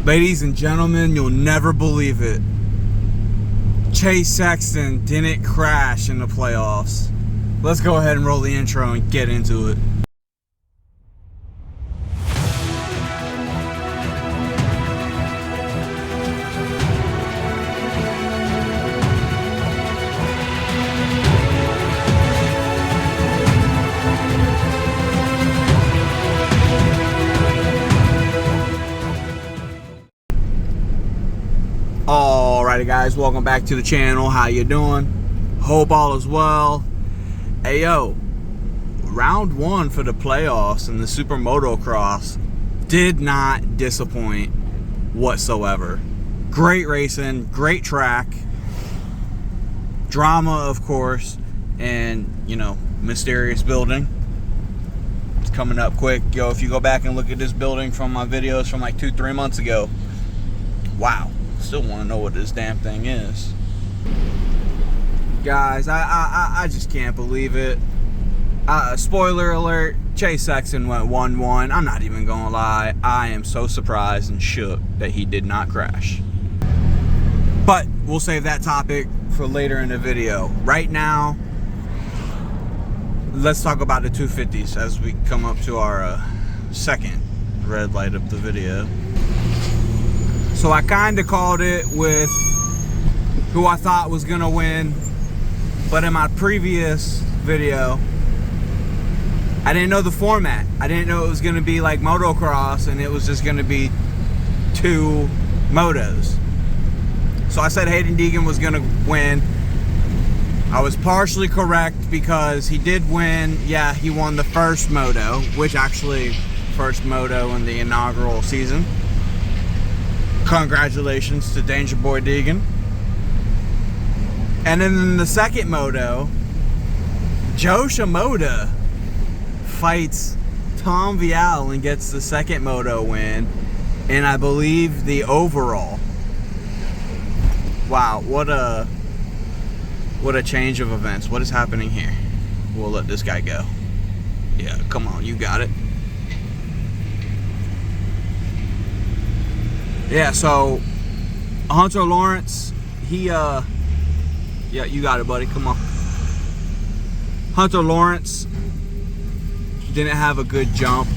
Ladies and gentlemen, you'll never believe it. Sexton didn't crash in the playoffs. Let's go ahead and roll the intro and get into it. Alrighty guys, welcome back to the channel. How you doing? Hope all is well. Hey yo, round one for the playoffs in the Supermotocross did not disappoint whatsoever. Great racing, great track, drama of course, and you know, mysterious building. It's coming up quick. Yo, if you go back and look at this building from my videos from like 2-3 months ago, wow. Still want to know what this damn thing is. Guys, I just can't believe it. Spoiler alert, Sexton went 1-1. I'm not even gonna lie. I am so surprised and shook that he did not crash. But we'll save that topic for later in the video. Right now, let's talk about the 250s as we come up to our second red light of the video. So I kind of called it with who I thought was going to win. But in my previous video, I didn't know the format. I didn't know it was going to be like motocross and it was just going to be 2 motos. So I said Hayden Deegan was going to win. I was partially correct because he did win. Yeah, he won the first moto, which actually first moto in the inaugural season. Congratulations to Danger Boy Deegan. And then in the second moto, Joe Shimoda fights Tom Vial and gets the second moto win, and I believe the overall. Wow, what a change of events. What is happening here? We'll let this guy go. Yeah, come on, you got it. Yeah, so Hunter Lawrence, yeah, you got it, buddy. Come on. Hunter Lawrence didn't have a good jump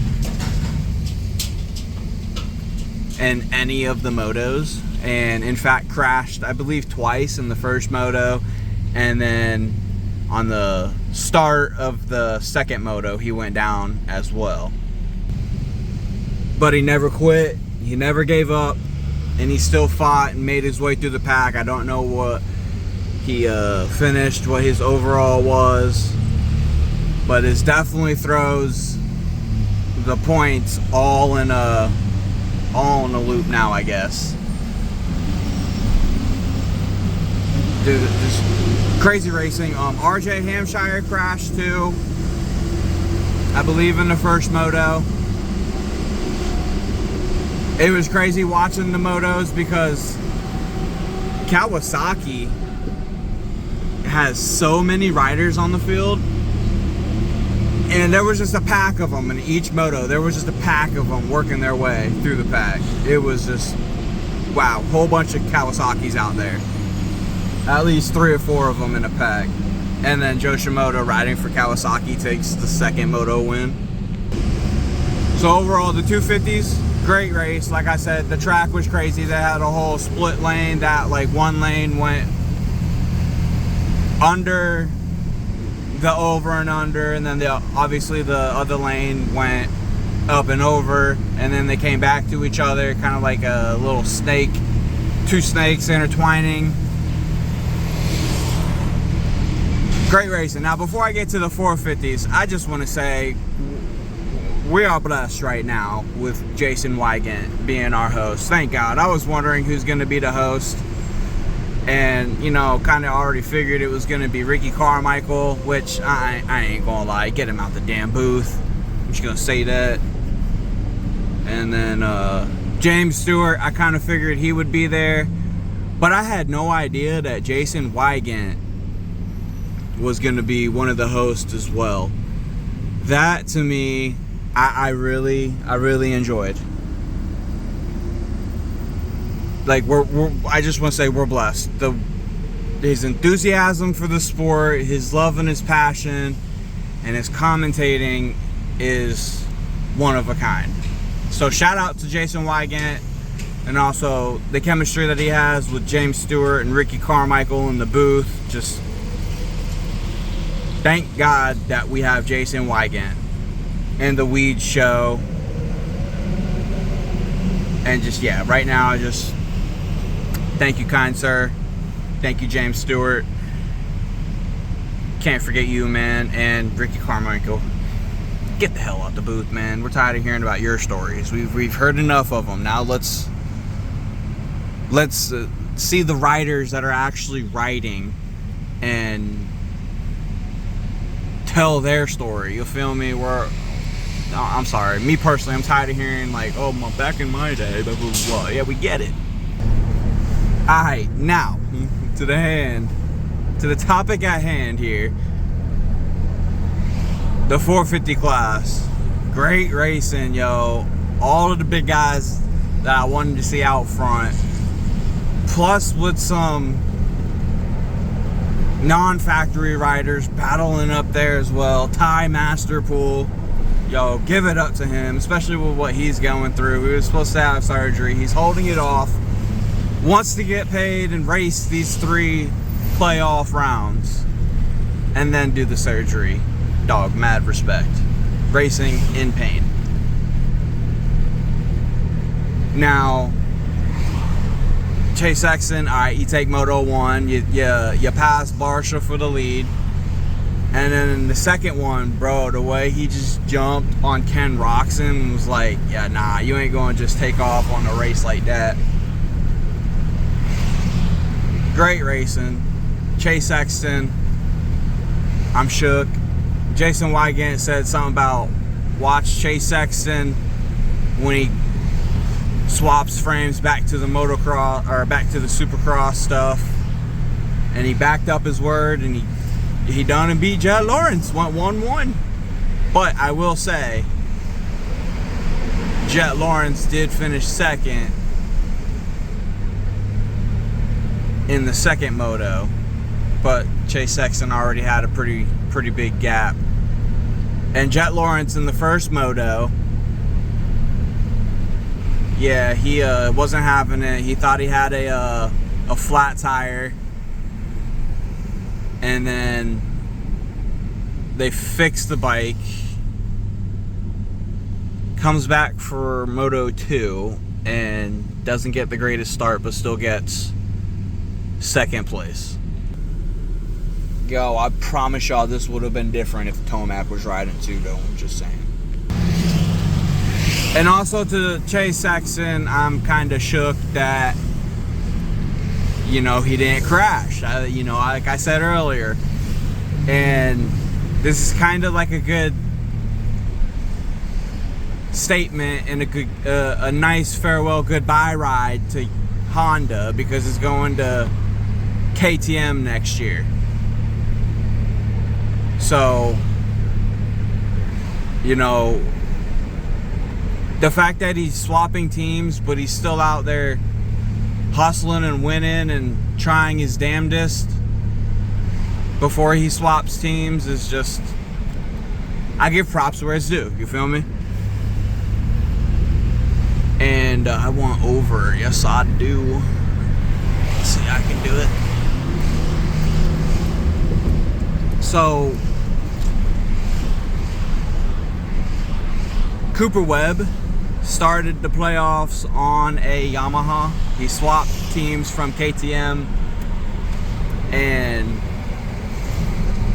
in any of the motos, and in fact crashed, I believe, twice in the first moto, and then on the start of the second moto, he went down as well. But he never quit. He never gave up, and he still fought and made his way through the pack. I don't know what he finished, what his overall was, but it definitely throws the points all in a loop now, I guess. Dude, just crazy racing. RJ Hampshire crashed too, I believe, in the first moto. It was crazy watching the motos because Kawasaki has so many riders on the field, and there was just a pack of them in each moto. There was just a pack of them working their way through the pack. It was just, wow, whole bunch of Kawasaki's out there. At least 3 or 4 of them in a pack. And then Joe Shimoda riding for Kawasaki takes the second moto win. So overall, the 250s, great race. Like I said, the track was crazy. They had a whole split lane that like one lane went under the over and under, and then obviously the other lane went up and over, and then they came back to each other, kind of like a little snake, 2 snakes intertwining. Great racing. Now before I get to the 450s, I just want to say we are blessed right now with Jason Wygant being our host. Thank God. I was wondering who's going to be the host, and you know, kind of already figured it was going to be Ricky Carmichael, which I ain't gonna lie, get him out the damn booth. I'm just gonna say that. And then James Stewart, I kind of figured he would be there, but I had no idea that Jason Wygant was going to be one of the hosts as well. That to me, I really enjoyed. like I just want to say we're blessed. His enthusiasm for the sport, his love and his passion, and his commentating is one of a kind. So shout out to Jason Wygant, and also the chemistry that he has with James Stewart and Ricky Carmichael in the booth. Just thank God that we have Jason Wygant and the Weed Show. And just, yeah, right now, I just thank you, kind sir. Thank you, James Stewart. Can't forget you, man. And Ricky Carmichael. Get the hell out the booth, man. We're tired of hearing about your stories. We've heard enough of them. Now let's see the writers that are actually writing and tell their story. You feel me? I'm sorry. Me personally, I'm tired of hearing like, oh, back in my day, blah, blah, blah. Yeah, we get it. Alright, now, to the topic at hand here. The 450 class. Great racing, yo. All of the big guys that I wanted to see out front. Plus with some non-factory riders battling up there as well. Ty Masterpool. Yo, give it up to him, especially with what he's going through. He was supposed to have surgery. He's holding it off. Wants to get paid and race these 3 playoff rounds. And then do the surgery. Dog, mad respect. Racing in pain. Now, Chase Sexton, alright, you take Moto 1. You pass Barsha for the lead. And then in the second one, bro, the way he just jumped on Ken Roxon was like, yeah, nah, you ain't going to just take off on a race like that. Great racing. Chase Sexton, I'm shook. Jason Wygant said something about watch Chase Sexton when he swaps frames back to the motocross, or back to the Supercross stuff. And he backed up his word, and he done and beat Jett Lawrence, went 1-1. But I will say, Jett Lawrence did finish second in the second moto, but Chase Sexton already had a pretty big gap. And Jett Lawrence in the first moto, yeah, he wasn't having it. He thought he had a flat tire. And then they fixed the bike. Comes back for Moto 2 and doesn't get the greatest start, but still gets second place. Yo, I promise y'all this would have been different if Tomac was riding too, though. I'm just saying. And also to Chase Sexton, I'm kind of shook that, you know, he didn't crash. Like I said earlier. And this is kind of like a good statement and a nice farewell goodbye ride to Honda, because it's going to KTM next year. So, you know, the fact that he's swapping teams, but he's still out there hustling and winning and trying his damnedest before he swaps teams is just, I give props where it's due. You feel me? And I want over. Yes, I do. Let's see, I can do it. So, Cooper Webb started the playoffs on a Yamaha. He swapped teams from KTM, and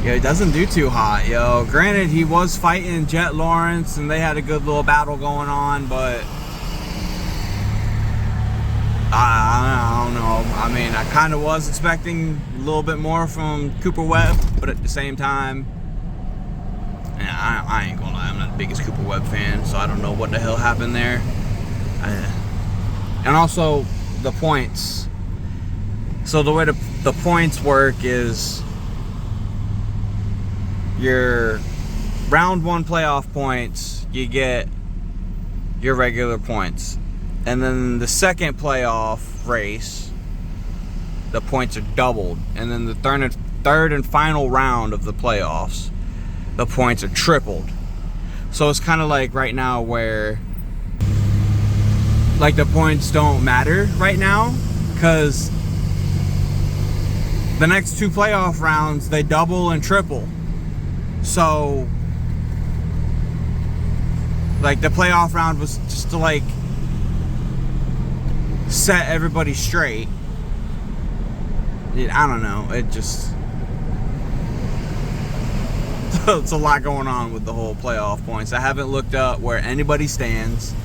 yeah, it doesn't do too hot, yo. Granted, he was fighting Jett Lawrence, and they had a good little battle going on, but I don't know. I mean, I kind of was expecting a little bit more from Cooper Webb, but at the same time, I ain't gonna lie, I'm not the biggest Cooper Webb fan, so I don't know what the hell happened there. And also, the points. So the way the points work is your round one playoff points, you get your regular points. And then the second playoff race, the points are doubled. And then the third and final round of the playoffs, the points are tripled. So it's kind of like right now where like the points don't matter right now, because the next 2 playoff rounds, they double and triple. So like the playoff round was just to like set everybody straight. I don't know, it just it's a lot going on with the whole playoff points. I haven't looked up where anybody stands.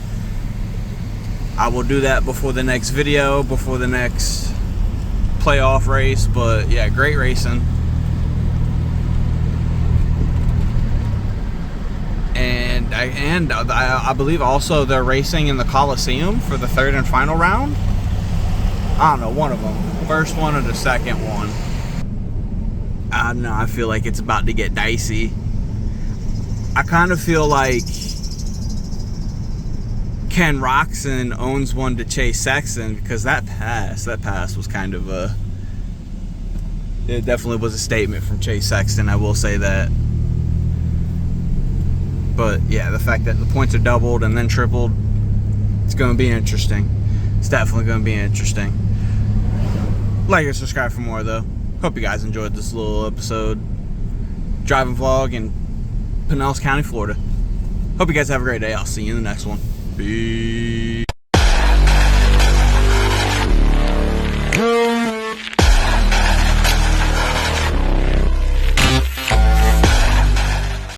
I will do that before the next video, before the next playoff race. But yeah, great racing. And I believe also they're racing in the Coliseum for the 3rd and final round. I don't know, one of them, first one or the second one. I don't know, I feel like it's about to get dicey. I kind of feel like Ken Roxon owns one to Chase Sexton, because that pass was kind of it definitely was a statement from Chase Sexton, I will say that. But yeah, the fact that the points are doubled and then tripled, it's going to be interesting. It's definitely going to be interesting. Like and subscribe for more though. Hope you guys enjoyed this little episode. Driving vlog in Pinellas County, Florida. Hope you guys have a great day. I'll see you in the next one. Peace.